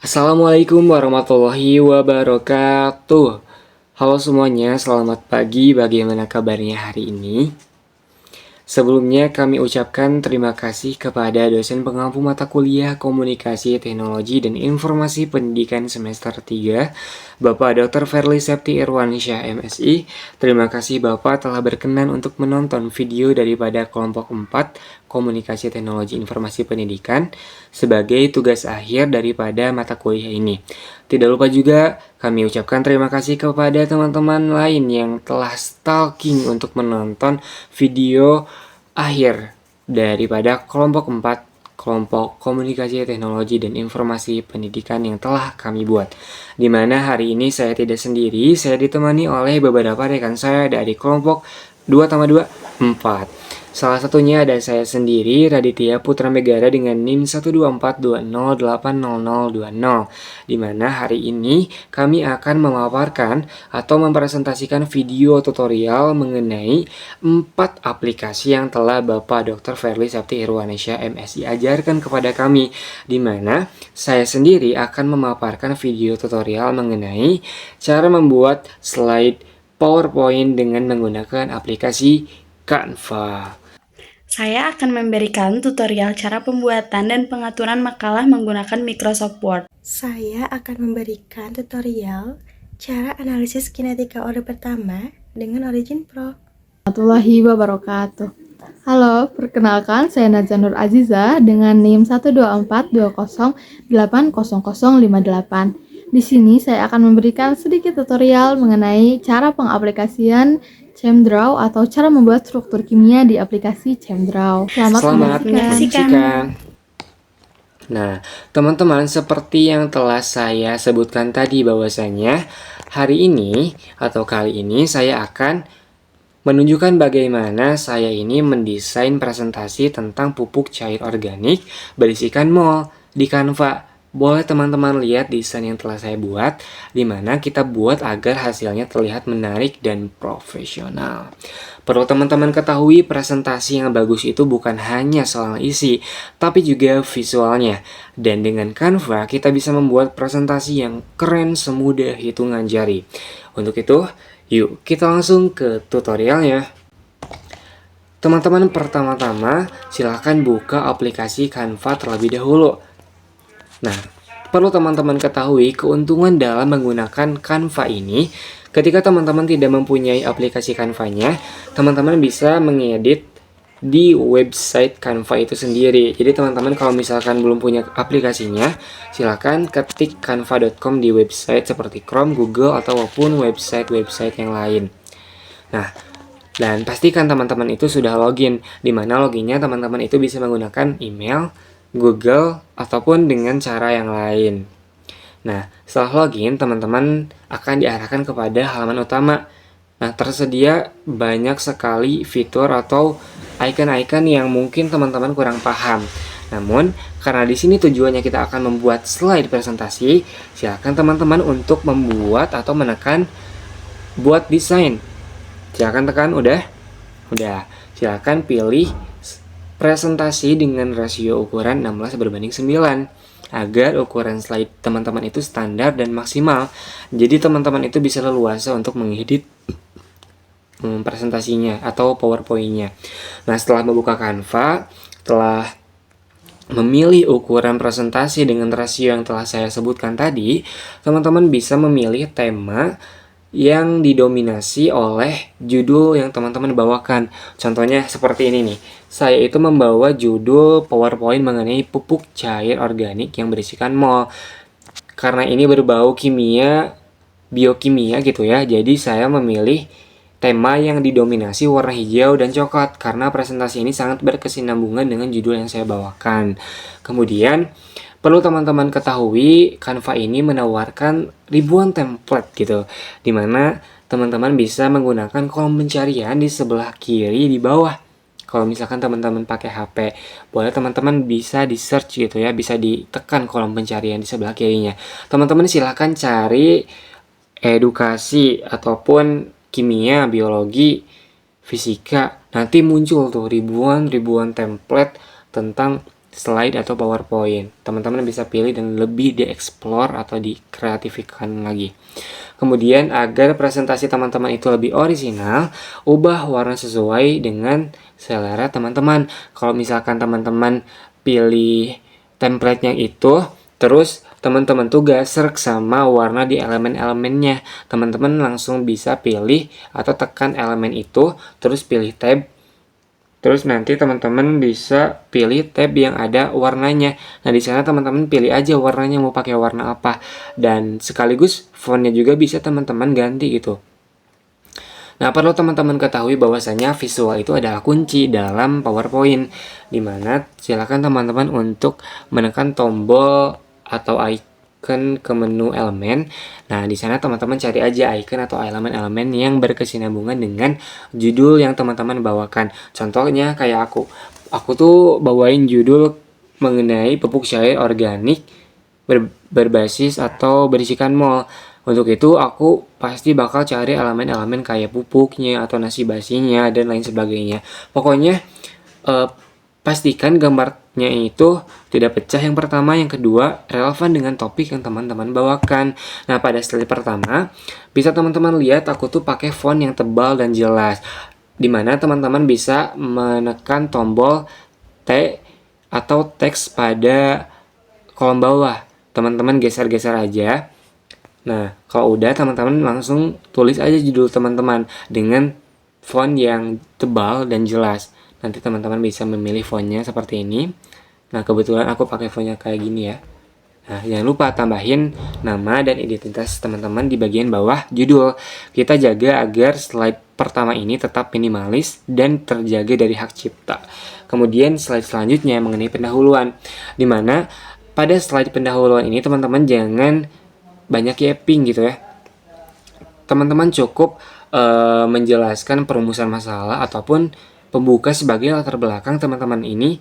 Assalamualaikum warahmatullahi wabarakatuh. Halo semuanya, selamat pagi. Bagaimana kabarnya hari ini? Sebelumnya kami ucapkan terima kasih kepada dosen pengampu mata kuliah Komunikasi, Teknologi, dan Informasi Pendidikan semester 3, Bapak Dr. Verly Septi Irwansyah MSI. Terima kasih Bapak telah berkenan untuk menonton video daripada kelompok 4 Komunikasi, Teknologi, Informasi Pendidikan sebagai tugas akhir daripada mata kuliah ini. Tidak lupa juga kami ucapkan terima kasih kepada teman-teman lain yang telah stalking untuk menonton video akhir daripada kelompok 4 kelompok Komunikasi, Teknologi, dan Informasi Pendidikan yang telah kami buat. Di mana hari ini saya tidak sendiri, saya ditemani oleh beberapa rekan saya dari kelompok 2/2 4. Salah satunya ada saya sendiri, Raditya Putra Megara dengan NIM 124208020, di mana hari ini kami akan memaparkan atau mempresentasikan video tutorial mengenai 4 aplikasi yang telah Bapak Dr. Verly Septi Irwansyah MSI ajarkan kepada kami, di mana saya sendiri akan memaparkan video tutorial mengenai cara membuat slide PowerPoint dengan menggunakan aplikasi Canva. Saya akan memberikan tutorial cara pembuatan dan pengaturan makalah menggunakan Microsoft Word. Saya akan memberikan tutorial cara analisis kinetika order pertama dengan Origin Pro. Warahmatullahi wabarakatuh. Halo, perkenalkan saya Nazza Nur Aziza dengan NIM 12420800058. Di sini saya akan memberikan sedikit tutorial mengenai cara pengaplikasian ChemDraw atau cara membuat struktur kimia di aplikasi ChemDraw. Selamat menyaksikan. Nah, teman-teman, seperti yang telah saya sebutkan tadi bahwasanya hari ini atau kali ini saya akan menunjukkan bagaimana saya ini mendesain presentasi tentang pupuk cair organik berisikan mol di Canva. Boleh teman-teman lihat desain yang telah saya buat, di mana kita buat agar hasilnya terlihat menarik dan profesional. Perlu teman-teman ketahui, presentasi yang bagus itu bukan hanya soal isi, tapi juga visualnya. Dan dengan Canva, kita bisa membuat presentasi yang keren semudah hitungan jari. Untuk itu, yuk kita langsung ke tutorialnya. Teman-teman, pertama-tama silahkan buka aplikasi Canva terlebih dahulu. Nah, perlu teman-teman ketahui keuntungan dalam menggunakan Canva ini. Ketika teman-teman tidak mempunyai aplikasi Canva-nya, teman-teman bisa mengedit di website Canva itu sendiri. Jadi teman-teman kalau misalkan belum punya aplikasinya, silakan ketik canva.com di website seperti Chrome, Google, ataupun website-website yang lain. Nah, dan pastikan teman-teman itu sudah login, di mana loginnya teman-teman itu bisa menggunakan email, Google, ataupun dengan cara yang lain. Nah, setelah login, teman-teman akan diarahkan kepada halaman utama. Nah, tersedia banyak sekali fitur atau icon-icon yang mungkin teman-teman kurang paham. Namun, karena di sini tujuannya kita akan membuat slide presentasi, silakan teman-teman untuk membuat atau menekan buat desain. Silakan tekan udah. Silakan pilih presentasi dengan rasio ukuran 16:9 agar ukuran slide teman-teman itu standar dan maksimal. Jadi teman-teman itu bisa leluasa untuk mengedit presentasinya atau PowerPoint-nya. Nah, setelah membuka Canva, telah memilih ukuran presentasi dengan rasio yang telah saya sebutkan tadi, teman-teman bisa memilih tema yang didominasi oleh judul yang teman-teman bawakan. Contohnya seperti ini nih. Saya itu membawa judul PowerPoint mengenai pupuk cair organik yang berisikan mol. Karena ini berbau kimia, biokimia gitu ya. Jadi saya memilih tema yang didominasi warna hijau dan coklat karena presentasi ini sangat berkesinambungan dengan judul yang saya bawakan. Kemudian perlu teman-teman ketahui, Canva ini menawarkan ribuan template gitu, dimana teman-teman bisa menggunakan kolom pencarian di sebelah kiri di bawah Kalau misalkan teman-teman pakai HP, boleh teman-teman bisa di search gitu ya, bisa ditekan kolom pencarian di sebelah kirinya. Teman-teman silahkan cari edukasi ataupun kimia, biologi, fisika. Nanti muncul tuh ribuan template tentang slide atau PowerPoint. Teman-teman bisa pilih dan lebih dieksplor atau dikreatifikan lagi. Kemudian agar presentasi teman-teman itu lebih orisinal, ubah warna sesuai dengan selera teman-teman. Kalau misalkan teman-teman pilih template-nya itu, terus teman-teman tuh gak serk sama warna di elemen-elemennya. Teman-teman langsung bisa pilih atau tekan elemen itu, terus pilih tab. Terus nanti teman-teman bisa pilih tab yang ada warnanya. Nah, di sana teman-teman pilih aja warnanya mau pakai warna apa. Dan sekaligus fontnya juga bisa teman-teman ganti gitu. Nah, perlu teman-teman ketahui bahwasanya visual itu adalah kunci dalam PowerPoint, dimana silakan teman-teman untuk menekan tombol atau icon ke menu elemen. Nah, di sana teman-teman cari aja icon atau elemen-elemen yang berkesinambungan dengan judul yang teman-teman bawakan. Contohnya kayak aku tuh bawain judul mengenai pupuk cair organik berbasis atau berisikan mol. Untuk itu aku pasti bakal cari elemen-elemen kayak pupuknya atau nasi basinya dan lain sebagainya. Pokoknya pastikan gambarnya itu tidak pecah yang pertama, yang kedua relevan dengan topik yang teman-teman bawakan. Nah, pada slide pertama bisa teman-teman lihat aku tuh pakai font yang tebal dan jelas, dimana teman-teman bisa menekan tombol T atau teks pada kolom bawah. Teman-teman geser-geser aja. Nah, kalau udah teman-teman langsung tulis aja judul teman-teman dengan font yang tebal dan jelas. Nanti teman-teman bisa memilih fontnya seperti ini. Nah, kebetulan aku pakai fontnya kayak gini ya. Nah, jangan lupa tambahin nama dan identitas teman-teman di bagian bawah judul. Kita jaga agar slide pertama ini tetap minimalis dan terjaga dari hak cipta. Kemudian slide selanjutnya mengenai pendahuluan, dimana pada slide pendahuluan ini teman-teman jangan banyak yapping gitu ya. Teman-teman cukup menjelaskan perumusan masalah ataupun pembuka sebagai latar belakang teman-teman ini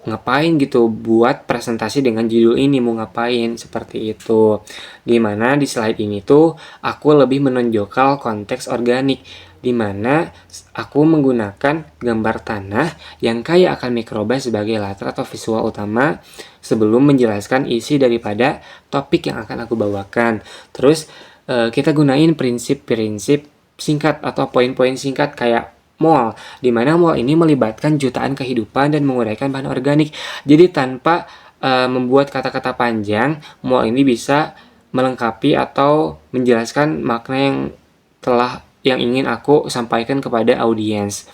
ngapain gitu, buat presentasi dengan judul ini mau ngapain, seperti itu. Dimana di slide ini tuh aku lebih menonjolkan konteks organik, dimana aku menggunakan gambar tanah yang kaya akan mikroba sebagai latar atau visual utama sebelum menjelaskan isi daripada topik yang akan aku bawakan. Terus kita gunain prinsip-prinsip singkat atau poin-poin singkat kayak mol, dimana mol ini melibatkan jutaan kehidupan dan menguraikan bahan organik. Jadi tanpa membuat kata-kata panjang, mol ini bisa melengkapi atau menjelaskan makna yang ingin aku sampaikan kepada audiens.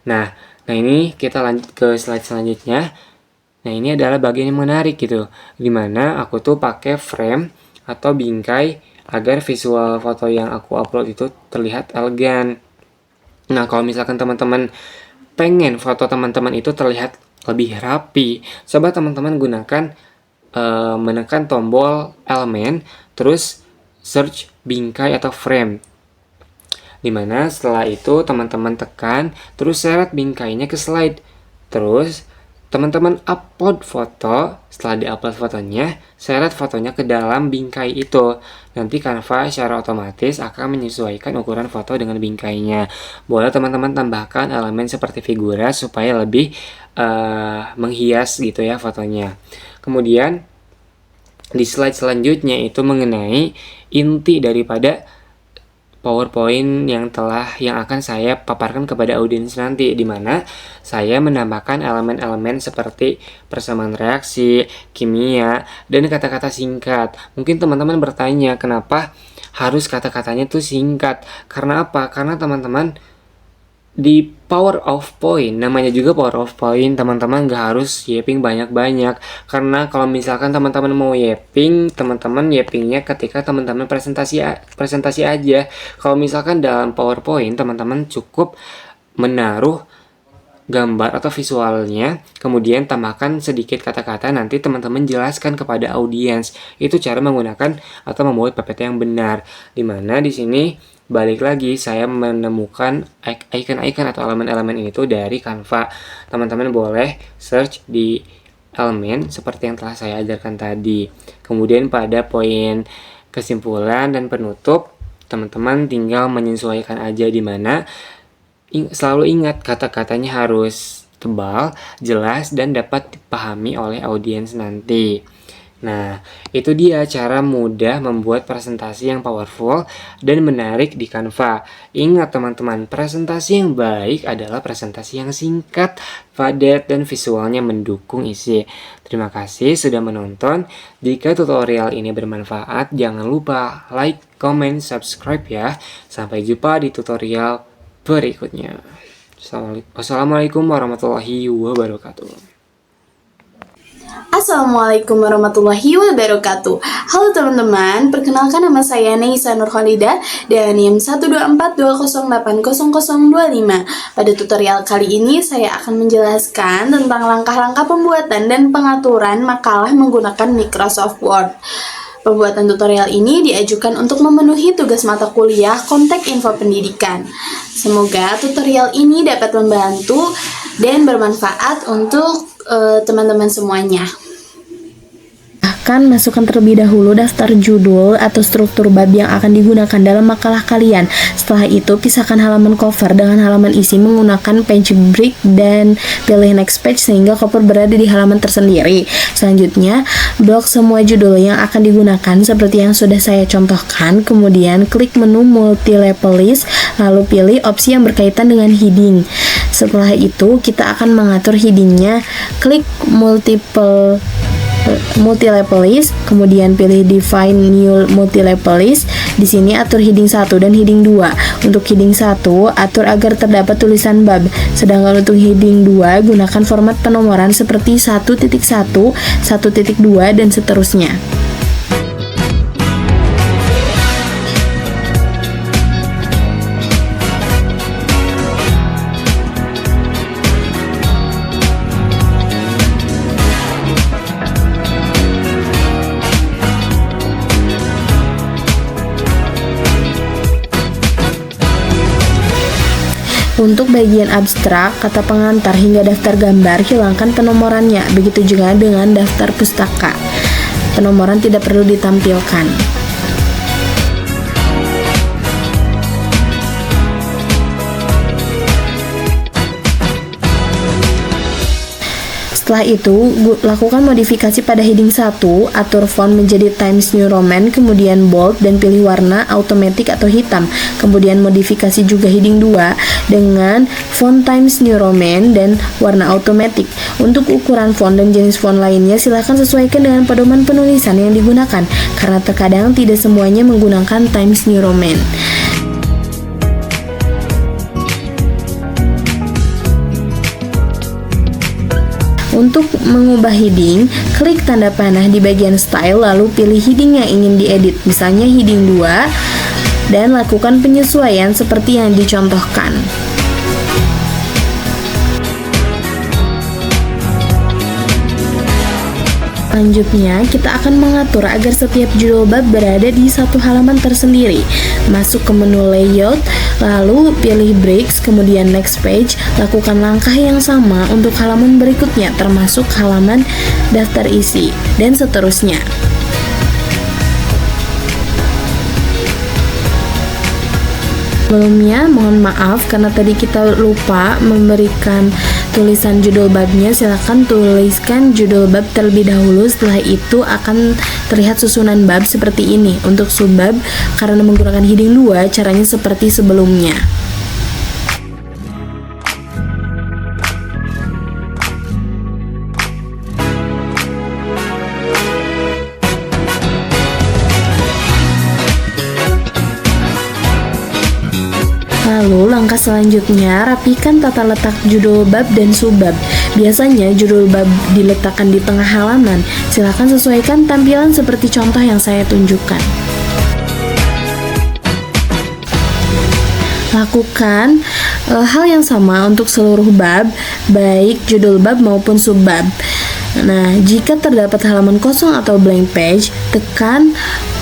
Nah ini kita lanjut ke slide selanjutnya. Nah, ini adalah bagian yang menarik gitu, dimana aku tuh pakai frame atau bingkai agar visual foto yang aku upload itu terlihat elegan. Nah, kalau misalkan teman-teman pengen foto teman-teman itu terlihat lebih rapi, coba teman-teman gunakan menekan tombol elemen, terus search bingkai atau frame. Dimana setelah itu teman-teman tekan, terus seret bingkainya ke slide. Terus teman-teman upload foto. Setelah diupload fotonya, seret fotonya ke dalam bingkai itu. Nanti Canva secara otomatis akan menyesuaikan ukuran foto dengan bingkainya. Boleh teman-teman tambahkan elemen seperti figura supaya lebih menghias gitu ya fotonya. Kemudian di slide selanjutnya itu mengenai inti daripada PowerPoint yang akan saya paparkan kepada audiens nanti, di mana saya menambahkan elemen-elemen seperti persamaan reaksi, kimia, dan kata-kata singkat. Mungkin teman-teman bertanya, kenapa harus kata-katanya tuh singkat? Karena apa? Karena teman-teman di power of point, namanya juga power of point, teman-teman gak harus yapping banyak-banyak. Karena kalau misalkan teman-teman mau yapping, teman-teman yappingnya ketika teman-teman presentasi aja. Kalau misalkan dalam PowerPoint, teman-teman cukup menaruh gambar atau visualnya, kemudian tambahkan sedikit kata-kata, nanti teman-teman jelaskan kepada audiens. Itu cara menggunakan atau membuat PPT yang benar. Dimana di sini balik lagi saya menemukan icon-icon atau elemen-elemen ini tuh dari Canva. Teman-teman boleh search di elemen seperti yang telah saya ajarkan tadi. Kemudian pada poin kesimpulan dan penutup, teman-teman tinggal menyesuaikan aja, di mana selalu ingat kata-katanya harus tebal, jelas, dan dapat dipahami oleh audiens nanti. Nah, itu dia cara mudah membuat presentasi yang powerful dan menarik di Canva. Ingat teman-teman, presentasi yang baik adalah presentasi yang singkat, padat, dan visualnya mendukung isi. Terima kasih sudah menonton. Jika tutorial ini bermanfaat, jangan lupa like, comment, subscribe ya. Sampai jumpa di tutorial berikutnya. Wassalamualaikum warahmatullahi wabarakatuh. Assalamualaikum warahmatullahi wabarakatuh. Halo teman-teman, perkenalkan nama saya Neisa Nurholida dan NIM 12420800025. Pada tutorial kali ini saya akan menjelaskan tentang langkah-langkah pembuatan dan pengaturan makalah menggunakan Microsoft Word. Pembuatan tutorial ini diajukan untuk memenuhi tugas mata kuliah Kontek Info Pendidikan. Semoga tutorial ini dapat membantu dan bermanfaat untuk teman-teman semuanya. Masukkan terlebih dahulu daftar judul atau struktur bab yang akan digunakan dalam makalah kalian. Setelah itu, pisahkan halaman cover dengan halaman isi menggunakan page break dan pilih next page sehingga cover berada di halaman tersendiri. Selanjutnya, blok semua judul yang akan digunakan seperti yang sudah saya contohkan. Kemudian, klik menu multi-level list, lalu pilih opsi yang berkaitan dengan heading. Setelah itu, kita akan mengatur headingnya. Klik multi-level list, kemudian pilih define new multi-level list. Di sini atur heading 1 dan heading 2. Untuk heading 1, atur agar terdapat tulisan bab. Sedangkan untuk heading 2, gunakan format penomoran seperti 1.1, 1.2, dan seterusnya. Untuk bagian abstrak, kata pengantar hingga daftar gambar, hilangkan penomorannya. Begitu juga dengan daftar pustaka. Penomoran tidak perlu ditampilkan. Setelah itu, lakukan modifikasi pada heading 1, atur font menjadi Times New Roman, kemudian bold dan pilih warna automatic atau hitam. Kemudian modifikasi juga heading 2 dengan font Times New Roman dan warna automatic. Untuk ukuran font dan jenis font lainnya silahkan sesuaikan dengan pedoman penulisan yang digunakan, karena terkadang tidak semuanya menggunakan Times New Roman. Untuk mengubah heading, klik tanda panah di bagian style lalu pilih heading yang ingin diedit, misalnya heading 2, dan lakukan penyesuaian seperti yang dicontohkan. Selanjutnya, kita akan mengatur agar setiap judul bab berada di satu halaman tersendiri. Masuk ke menu layout, lalu pilih breaks, kemudian next page. Lakukan langkah yang sama untuk halaman berikutnya, termasuk halaman daftar isi, dan seterusnya. Sebelumnya, mohon maaf karena tadi kita lupa memberikan tulisan judul babnya. Silakan tuliskan judul bab terlebih dahulu. Setelah itu akan terlihat susunan bab seperti ini. Untuk subbab, karena menggunakan heading 2, caranya seperti sebelumnya. Lalu langkah selanjutnya, rapikan tata letak judul bab dan subbab. Biasanya judul bab diletakkan di tengah halaman. Silakan sesuaikan tampilan seperti contoh yang saya tunjukkan. Lakukan hal yang sama untuk seluruh bab. baik judul bab maupun subbab. Nah, jika terdapat halaman kosong atau blank page, tekan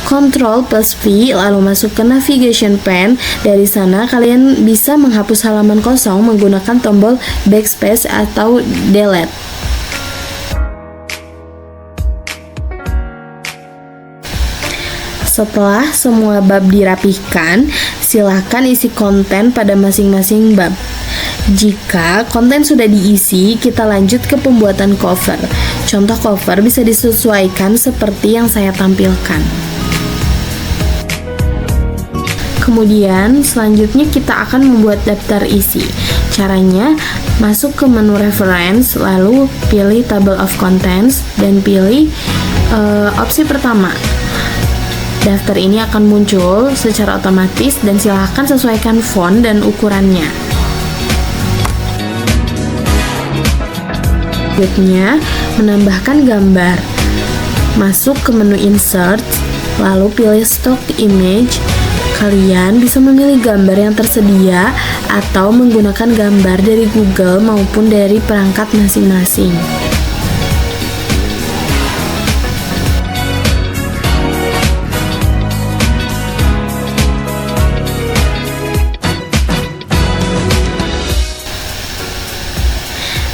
Ctrl+V lalu masuk ke navigation pane. Dari sana kalian bisa menghapus halaman kosong menggunakan tombol backspace atau delete. Setelah semua bab dirapihkan, silakan isi konten pada masing-masing bab. Jika konten sudah diisi, kita lanjut ke pembuatan cover. Contoh cover bisa disesuaikan seperti yang saya tampilkan. Kemudian, selanjutnya kita akan membuat daftar isi. Caranya, masuk ke menu reference, lalu pilih table of contents, dan pilih opsi pertama. Daftar ini akan muncul secara otomatis dan silahkan sesuaikan font dan ukurannya. Selanjutnya, menambahkan gambar. Masuk ke menu insert, lalu pilih stock image. Kalian bisa memilih gambar yang tersedia atau menggunakan gambar dari Google maupun dari perangkat masing-masing.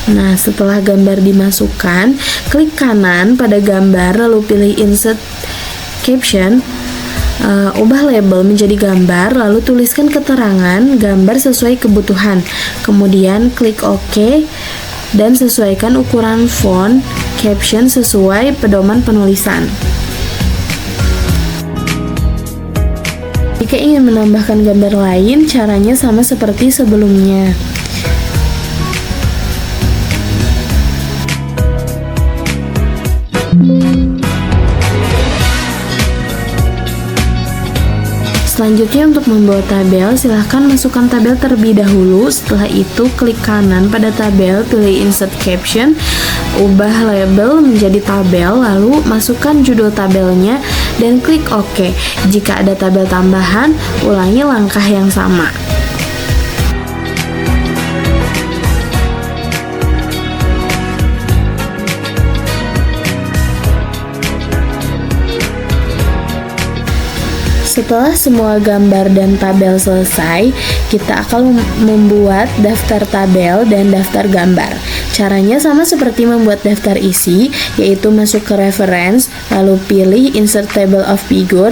Nah, setelah gambar dimasukkan, klik kanan pada gambar lalu pilih insert caption. Ubah label menjadi gambar, lalu tuliskan keterangan gambar sesuai kebutuhan. Kemudian klik OK dan sesuaikan ukuran font caption sesuai pedoman penulisan. Jika ingin menambahkan gambar lain, caranya sama seperti sebelumnya. Selanjutnya untuk membuat tabel, silahkan masukkan tabel terlebih dahulu. Setelah itu klik kanan pada tabel, pilih insert caption, ubah label menjadi tabel, lalu masukkan judul tabelnya dan klik OK. Jika ada tabel tambahan, ulangi langkah yang sama. Setelah semua gambar dan tabel selesai, kita akan membuat daftar tabel dan daftar gambar. Caranya sama seperti membuat daftar isi, yaitu masuk ke reference, lalu pilih insert table of figure.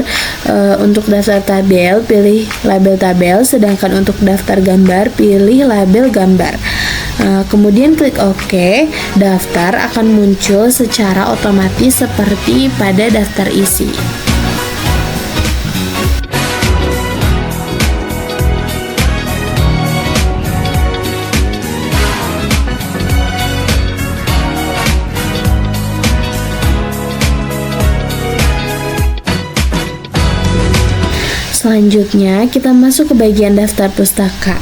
Untuk daftar tabel, pilih label tabel, sedangkan untuk daftar gambar, pilih label gambar. Kemudian klik OK, daftar akan muncul secara otomatis seperti pada daftar isi. Selanjutnya, kita masuk ke bagian daftar pustaka.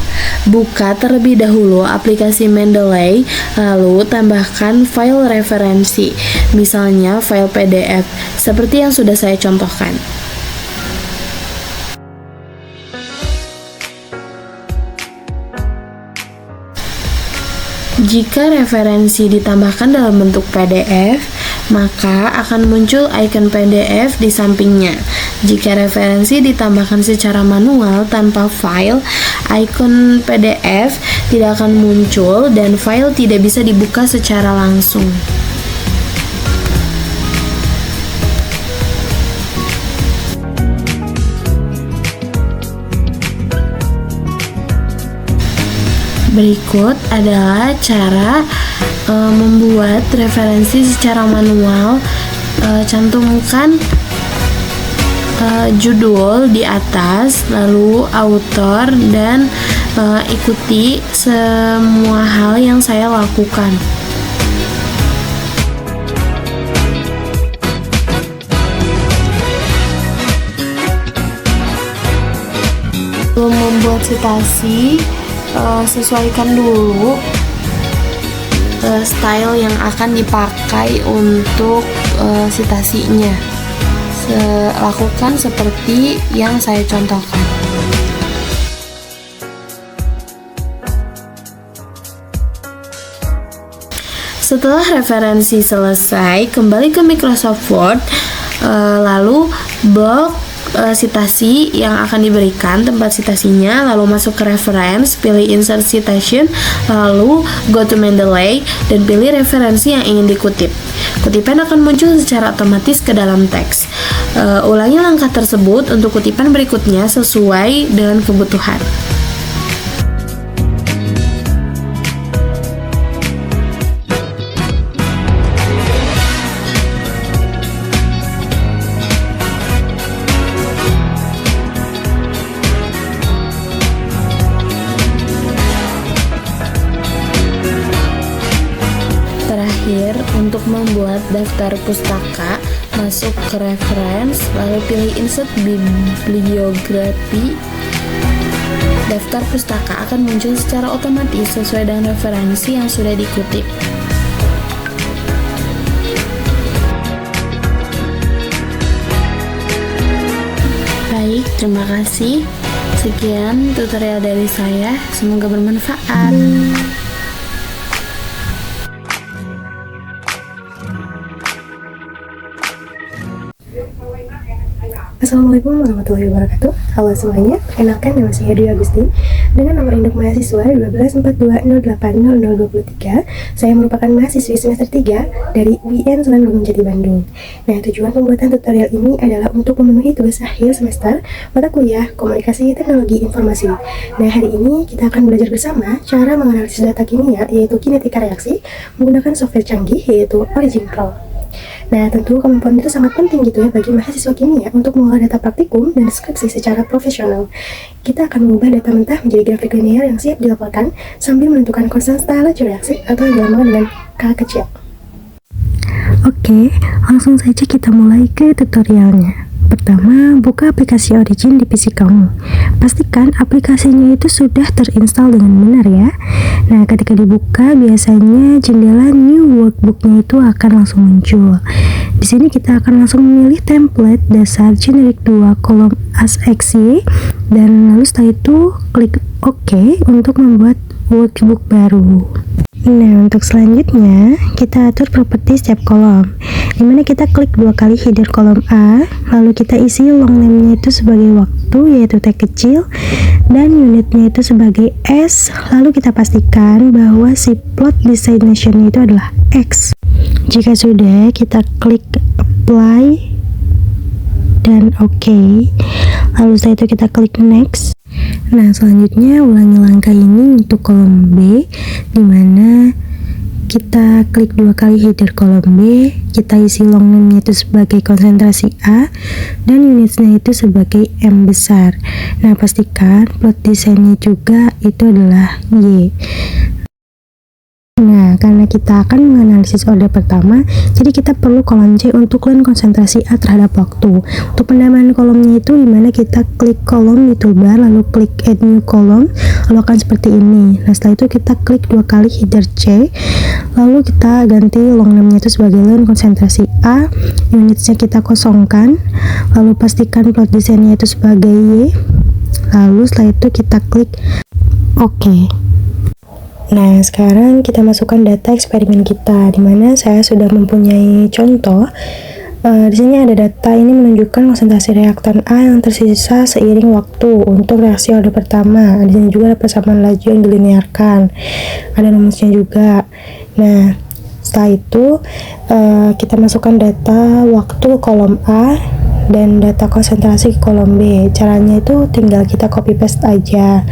Buka terlebih dahulu aplikasi Mendeley, lalu tambahkan file referensi, misalnya file PDF, seperti yang sudah saya contohkan. Jika referensi ditambahkan dalam bentuk PDF, maka akan muncul icon PDF di sampingnya. Jika referensi ditambahkan secara manual tanpa file, icon PDF tidak akan muncul dan file tidak bisa dibuka secara langsung. Berikut adalah cara membuat referensi secara manual. Cantumkan judul di atas, lalu author, dan ikuti semua hal yang saya lakukan. Sebelum membuat citasi, sesuaikan dulu style yang akan dipakai untuk citasinya. Lakukan seperti yang saya contohkan. Setelah referensi selesai, kembali ke Microsoft Word, lalu blok citasi yang akan diberikan, tempat citasinya, lalu masuk ke reference, pilih insert citation, lalu go to Mendeley, dan pilih referensi yang ingin dikutip. Kutipan akan muncul secara otomatis ke dalam teks. Ulangi langkah tersebut untuk kutipan berikutnya sesuai dengan kebutuhan. Terakhir, untuk membuat daftar pustaka, masuk ke reference, lalu pilih insert bibliografi. Daftar pustaka akan muncul secara otomatis sesuai dengan referensi yang sudah dikutip. Baik, terima kasih. Sekian tutorial dari saya, semoga bermanfaat. Assalamualaikum warahmatullahi wabarakatuh. Halo semuanya, perkenalkan nama saya Dwi Agustin dengan nomor induk mahasiswa 12420800023. Saya merupakan mahasiswi semester 3 dari UIN Sunan Gunung Jati Bandung. Nah, tujuan pembuatan tutorial ini adalah untuk memenuhi tugas akhir semester mata kuliah Komunikasi Teknologi Informasi. Nah, hari ini kita akan belajar bersama cara menganalisis data kimia, yaitu kinetika reaksi, menggunakan software canggih yaitu Origin Pro. Nah, tentu kemampuan itu sangat penting gitu ya bagi mahasiswa kimia untuk mengolah data praktikum dan skripsi secara profesional. Kita akan mengubah data mentah menjadi grafik linear yang siap dilaporkan sambil menentukan konstan laju reaksi atau yang dinamakan dengan K kecil. Oke, langsung saja kita mulai ke tutorialnya. Pertama, buka aplikasi Origin di PC kamu. Pastikan aplikasinya itu sudah terinstall dengan benar ya. Nah, ketika dibuka, biasanya jendela new workbook-nya itu akan langsung muncul. Di sini kita akan langsung memilih template dasar generic 2 kolom ASXY, dan lalu setelah itu klik OK untuk membuat workbook baru. Nah, untuk selanjutnya kita atur properti setiap kolom, dimana kita klik 2 kali header kolom A, lalu kita isi long name-nya itu sebagai waktu yaitu T kecil, dan unitnya itu sebagai S, lalu kita pastikan bahwa si plot destination-nya itu adalah X. Jika sudah, kita klik apply dan OK, lalu setelah itu kita klik next. Nah, selanjutnya ulangi langkah ini untuk kolom B, dimana kita klik 2 kali header kolom B, kita isi long name-nya itu sebagai konsentrasi A, dan unitnya itu sebagai M besar. Nah, pastikan plot desainnya juga itu adalah Y. Nah, karena kita akan menganalisis order pertama, jadi kita perlu kolom C untuk len konsentrasi A terhadap waktu. Untuk pendamaan kolomnya itu dimana kita klik kolom di toolbar, lalu klik add new column, lalu akan seperti ini. Nah, setelah itu kita klik 2 kali header C, lalu kita ganti long name-nya itu sebagai len konsentrasi A, unitnya kita kosongkan, lalu pastikan plot desainnya itu sebagai Y, lalu setelah itu kita klik OK. Nah, sekarang kita masukkan data eksperimen kita, dimana saya sudah mempunyai contoh. Di sini ada data ini menunjukkan konsentrasi reaktan A yang tersisa seiring waktu untuk reaksi order pertama. Di sini juga ada persamaan laju yang dilinearkan, ada rumusnya juga. Nah, setelah itu kita masukkan data waktu ke kolom A dan data konsentrasi ke kolom B. Caranya itu tinggal kita copy paste aja.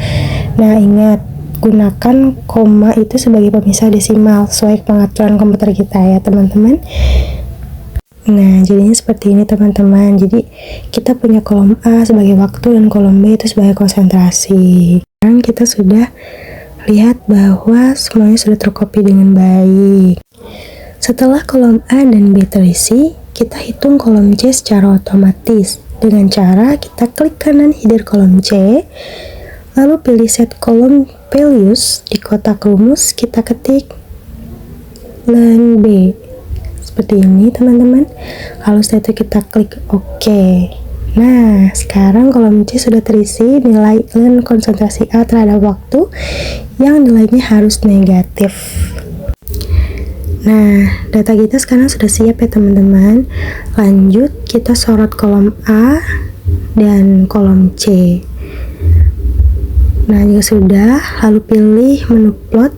Nah, ingat, gunakan koma itu sebagai pemisah desimal sesuai pengaturan komputer kita ya teman-teman. Nah, jadinya seperti ini teman-teman. Jadi kita punya kolom A sebagai waktu dan kolom B itu sebagai konsentrasi. Sekarang kita sudah lihat bahwa semuanya sudah tercopy dengan baik. Setelah kolom A dan B terisi, kita hitung kolom C secara otomatis dengan cara kita klik kanan header kolom C, lalu pilih set column values, di kotak rumus kita ketik len B seperti ini teman-teman, lalu setelah itu kita klik OK. Nah, sekarang kolom C sudah terisi nilai len konsentrasi A terhadap waktu yang nilainya harus negatif. Nah, data kita sekarang sudah siap ya teman-teman. Lanjut, kita sorot kolom A dan kolom C. Nah, jika sudah, lalu pilih menu plot,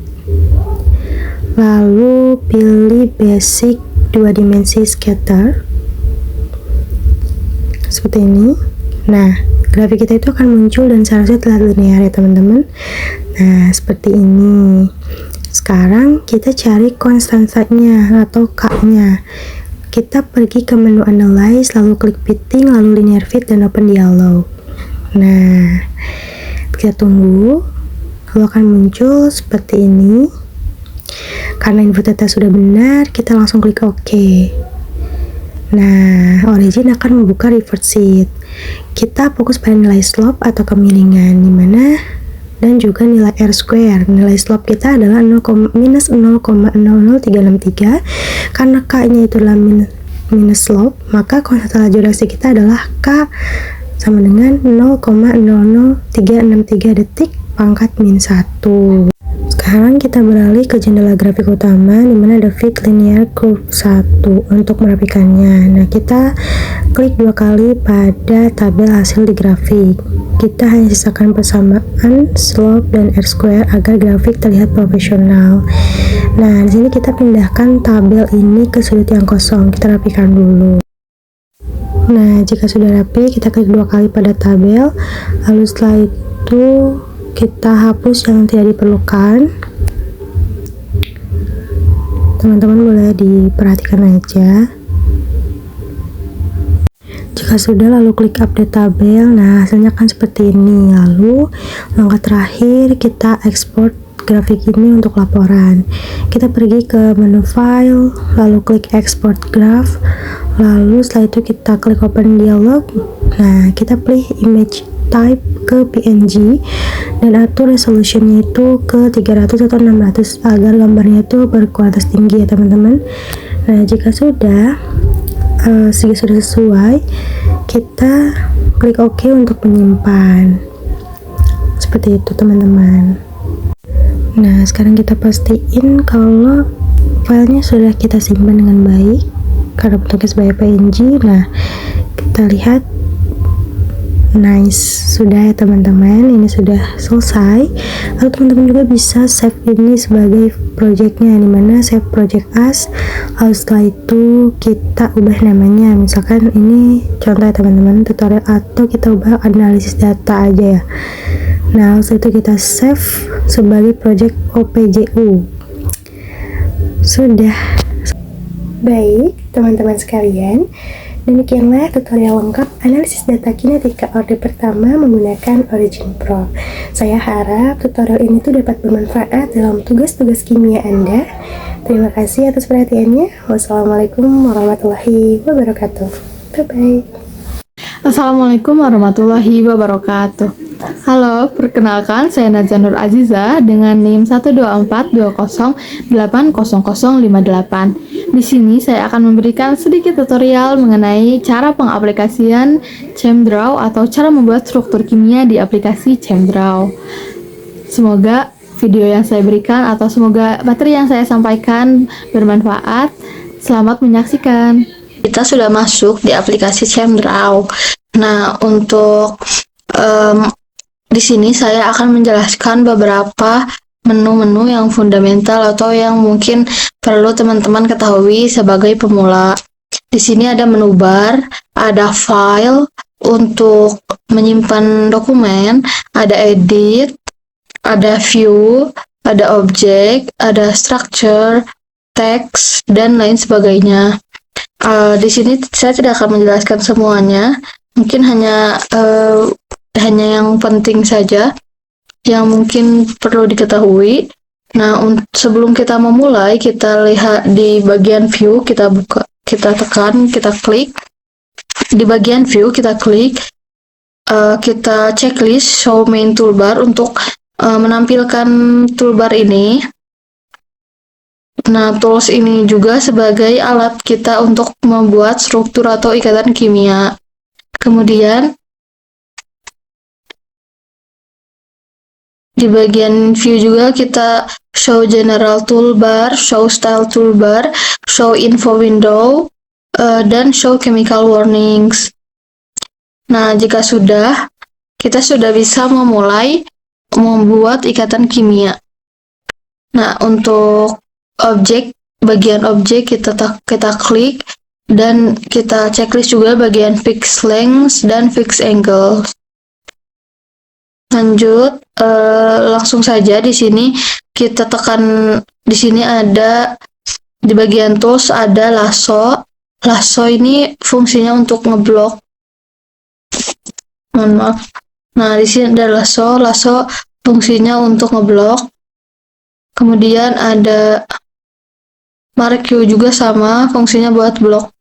lalu pilih basic 2 dimensi scatter seperti ini. Nah, grafik kita itu akan muncul dan seharusnya terlihat linear ya teman-teman. Nah, seperti ini. Sekarang kita cari konstansanya atau K-nya. Kita pergi ke menu analyze, lalu klik fitting, lalu linear fit dan open dialog. Nah, kita tunggu, lalu akan muncul seperti ini. Karena info data sudah benar, kita langsung klik OK. Nah, Origin akan membuka revert sheet. Kita fokus pada nilai slope atau kemiringan, dimana dan juga nilai R square. Nilai slope kita adalah minus 0,00363. Karena K-nya itu adalah minus slope, maka konstanta laju reaksi kita adalah K sama dengan 0,00363 detik pangkat min 1. Sekarang kita beralih ke jendela grafik utama di mana ada fit linear curve 1 untuk merapikannya. Nah, kita klik 2 kali pada tabel hasil di grafik. Kita hanya sisakan persamaan slope dan R square agar grafik terlihat profesional. Nah, di sini kita pindahkan tabel ini ke sudut yang kosong. Kita rapikan dulu. Nah, jika sudah rapi, kita klik 2 kali pada tabel, lalu setelah itu kita hapus yang tidak diperlukan. Teman-teman boleh diperhatikan aja. Jika sudah, lalu klik update tabel. Nah, hasilnya kan seperti ini. Lalu langkah terakhir, kita ekspor grafik ini untuk laporan. Kita pergi ke menu file, lalu klik export graph, lalu setelah itu kita klik open dialog. Nah, kita pilih image type ke PNG dan atur resolutionnya itu ke 300 atau 600 agar gambarnya itu berkualitas tinggi ya teman-teman. Nah, jika sudah sesuai, kita klik OK untuk menyimpan. Seperti itu teman-teman. Nah, sekarang kita pastiin kalau filenya sudah kita simpan dengan baik karena bentuknya sebagai PNG. Nah, kita lihat nice, sudah ya teman-teman, ini sudah selesai. Lalu teman-teman juga bisa save ini sebagai projectnya, dimana save project as, lalu setelah itu kita ubah namanya, misalkan ini contoh ya teman-teman, tutorial, atau kita ubah analisis data aja ya. Nah, setelah itu kita save sebagai project OPJU. Sudah. Baik teman-teman sekalian, demikianlah tutorial lengkap analisis data kinetika orde pertama menggunakan Origin Pro. Saya harap tutorial ini tuh dapat bermanfaat dalam tugas-tugas kimia Anda. Terima kasih atas perhatiannya. Wassalamualaikum warahmatullahi wabarakatuh. Bye-bye. Assalamualaikum warahmatullahi wabarakatuh. Halo, perkenalkan saya Najwa Nur Aziza dengan NIM 12420080058. Di sini saya akan memberikan sedikit tutorial mengenai cara pengaplikasian ChemDraw atau cara membuat struktur kimia di aplikasi ChemDraw. Semoga video yang saya berikan atau semoga materi yang saya sampaikan bermanfaat. Selamat menyaksikan. Kita sudah masuk di aplikasi ChemDraw. Nah, untuk di sini saya akan menjelaskan beberapa menu-menu yang fundamental atau yang mungkin perlu teman-teman ketahui sebagai pemula. Di sini ada menu bar, ada file untuk menyimpan dokumen, ada edit, ada view, ada object, ada structure, text, dan lain sebagainya. Di sini saya tidak akan menjelaskan semuanya, mungkin hanya yang penting saja yang mungkin perlu diketahui. Nah, sebelum kita memulai, kita lihat di bagian view, kita buka, kita tekan, kita klik. Di bagian view kita klik, kita checklist show main toolbar untuk menampilkan toolbar ini. Nah, tools ini juga sebagai alat kita untuk membuat struktur atau ikatan kimia. Kemudian Di bagian view juga kita show general toolbar, show style toolbar, show info window, dan show chemical warnings. Nah, jika sudah, kita sudah bisa memulai membuat ikatan kimia. Nah, untuk bagian objek kita klik dan kita checklist juga bagian fix length dan fix angle. Lanjut, langsung saja di sini kita tekan, di sini ada di bagian tools ada lasso. Lasso ini fungsinya untuk ngeblok. Mohon maaf. Nah, di sini ada lasso. Lasso fungsinya untuk ngeblok. Kemudian ada mark Q juga sama, fungsinya buat blok.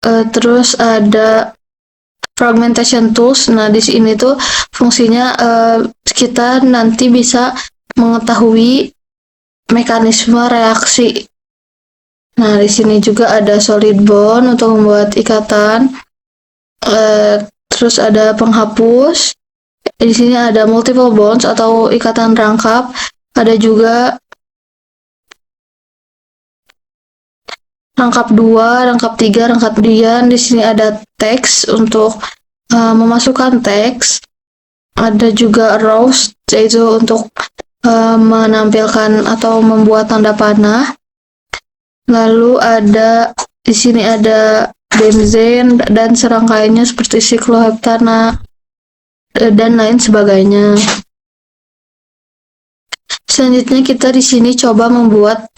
Terus ada fragmentation tools. Nah, di sini tuh fungsinya kita nanti bisa mengetahui mekanisme reaksi. Nah, di sini juga ada solid bond untuk membuat ikatan. Terus ada penghapus. Di sini ada multiple bonds atau ikatan rangkap. Ada juga rangkap 2, rangkap 3, rangkap dian. Di sini ada teks untuk memasukkan teks. Ada juga rows, yaitu untuk menampilkan atau membuat tanda panah. Lalu di sini ada benzen dan serangkaiannya seperti sikloheptana dan lain sebagainya. Selanjutnya kita di sini coba membuat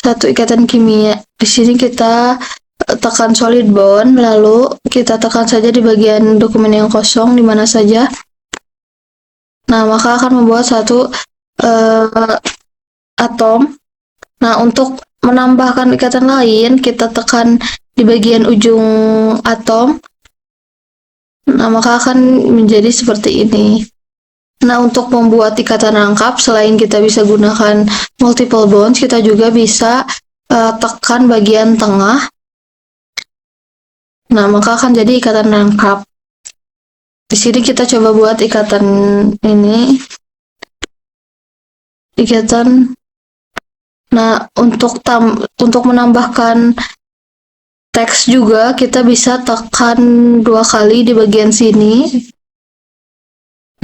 satu ikatan kimia. Di sini kita tekan solid bond, lalu kita tekan saja di bagian dokumen yang kosong di mana saja. Nah, maka akan membuat satu atom. Nah, untuk menambahkan ikatan lain, kita tekan di bagian ujung atom. Nah, maka akan menjadi seperti ini. Nah, untuk membuat ikatan rangkap, selain kita bisa gunakan multiple bonds, kita juga bisa tekan bagian tengah. Nah, maka akan jadi ikatan rangkap. Di sini kita coba buat ikatan ini. Ikatan. Nah, untuk menambahkan teks juga, kita bisa tekan 2 kali di bagian sini.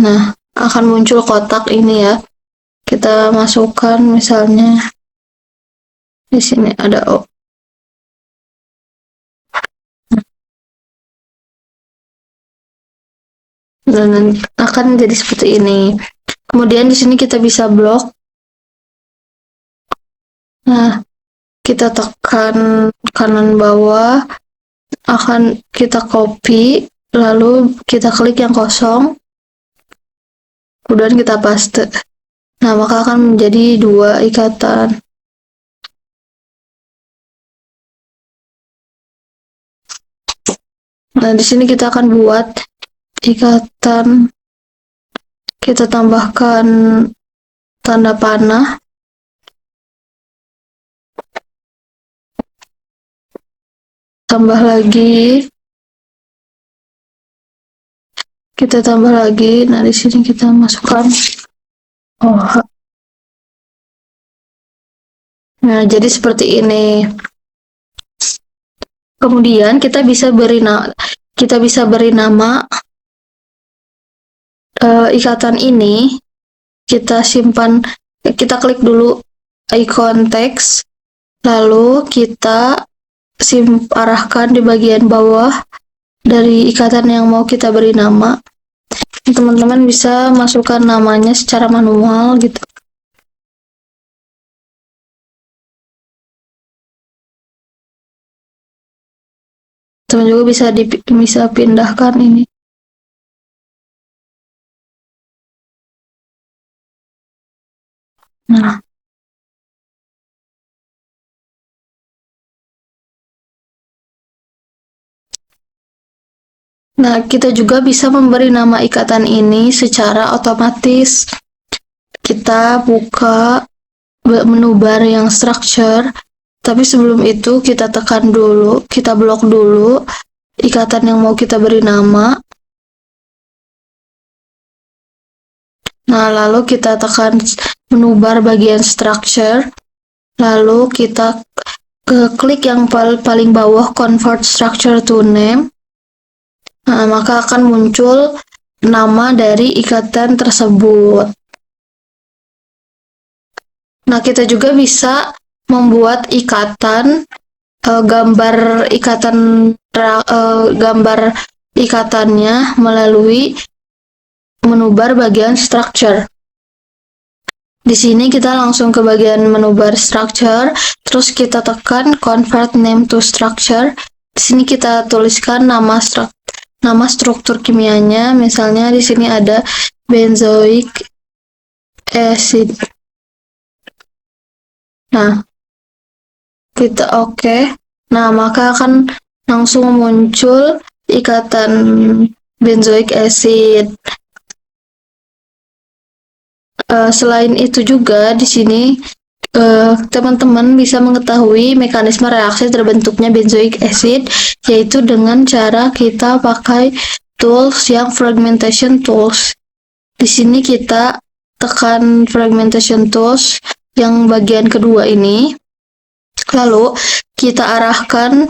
Nah, akan muncul kotak ini ya. Kita masukkan misalnya di sini ada O. Dan akan jadi seperti ini. Kemudian di sini kita bisa blok. Nah, kita tekan kanan bawah, akan kita copy, lalu kita klik yang kosong, kemudian kita paste. Nah, maka akan menjadi 2 ikatan. Nah, di sini kita akan buat ikatan. Kita tambahkan tanda panah. Tambah lagi. Kita tambah lagi. Nah, di sini kita masukkan OH. Nah, jadi seperti ini. Kemudian kita bisa beri nama ikatan ini. Kita simpan, kita klik dulu icon teks, lalu kita arahkan di bagian bawah dari ikatan yang mau kita beri nama. Teman-teman bisa masukkan namanya secara manual gitu. Teman juga bisa pindahkan ini. Nah, kita juga bisa memberi nama ikatan ini secara otomatis. Kita buka menu bar yang structure, tapi sebelum itu kita tekan dulu, kita blok dulu ikatan yang mau kita beri nama. Nah, Nah, lalu kita tekan menu bar bagian structure, lalu kita klik yang paling bawah convert structure to name. Nah, maka akan muncul nama dari ikatan tersebut. Nah, kita juga bisa membuat ikatan gambar ikatannya melalui menu bar bagian structure. Di sini kita langsung ke bagian menu bar structure, terus kita tekan convert name to structure. Di sini kita tuliskan nama struktur kimianya, misalnya di sini ada benzoic acid. Nah, kita oke. Nah, maka akan langsung muncul ikatan benzoic acid. Selain itu juga di sini teman-teman bisa mengetahui mekanisme reaksi terbentuknya benzoic acid, yaitu dengan cara kita pakai tools yang fragmentation tools. Di sini kita tekan fragmentation tools yang bagian kedua ini, lalu kita arahkan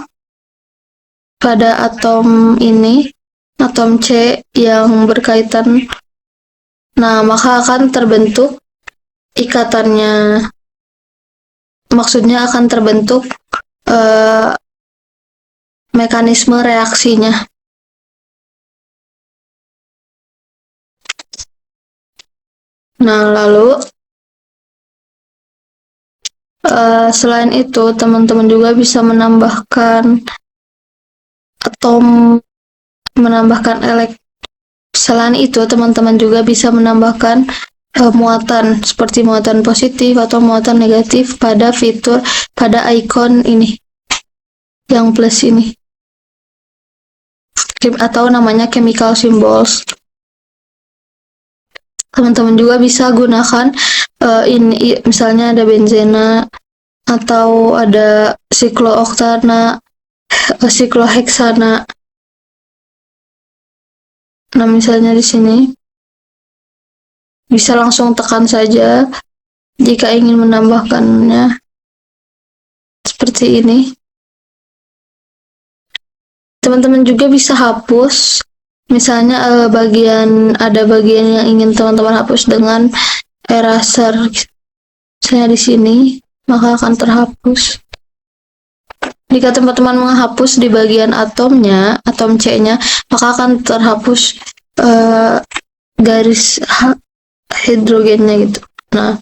pada atom ini, atom C yang berkaitan. Nah, maka akan terbentuk ikatannya. Maksudnya akan terbentuk mekanisme reaksinya. Nah, lalu selain itu, teman-teman juga bisa menambahkan Selain itu, teman-teman juga bisa menambahkan muatan seperti muatan positif atau muatan negatif pada icon ini, yang plus ini, atau namanya chemical symbols. Teman-teman juga bisa gunakan ini, misalnya ada benzena atau ada siklohexana. Nah, misalnya di sini bisa langsung tekan saja jika ingin menambahkannya seperti ini. Teman-teman juga bisa hapus, misalnya bagian yang ingin teman-teman hapus dengan eraser, misalnya di sini, maka akan terhapus. Jika teman-teman menghapus di bagian atomnya, atom C-nya, maka akan terhapus garis hidrogennya gitu. Nah,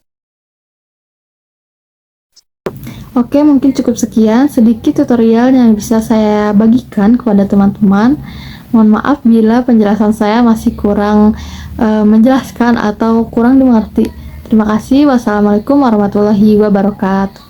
oke, mungkin cukup sekian sedikit tutorial yang bisa saya bagikan kepada teman-teman. Mohon maaf bila penjelasan saya masih kurang menjelaskan atau kurang dimengerti. Terima kasih. Wassalamualaikum warahmatullahi wabarakatuh.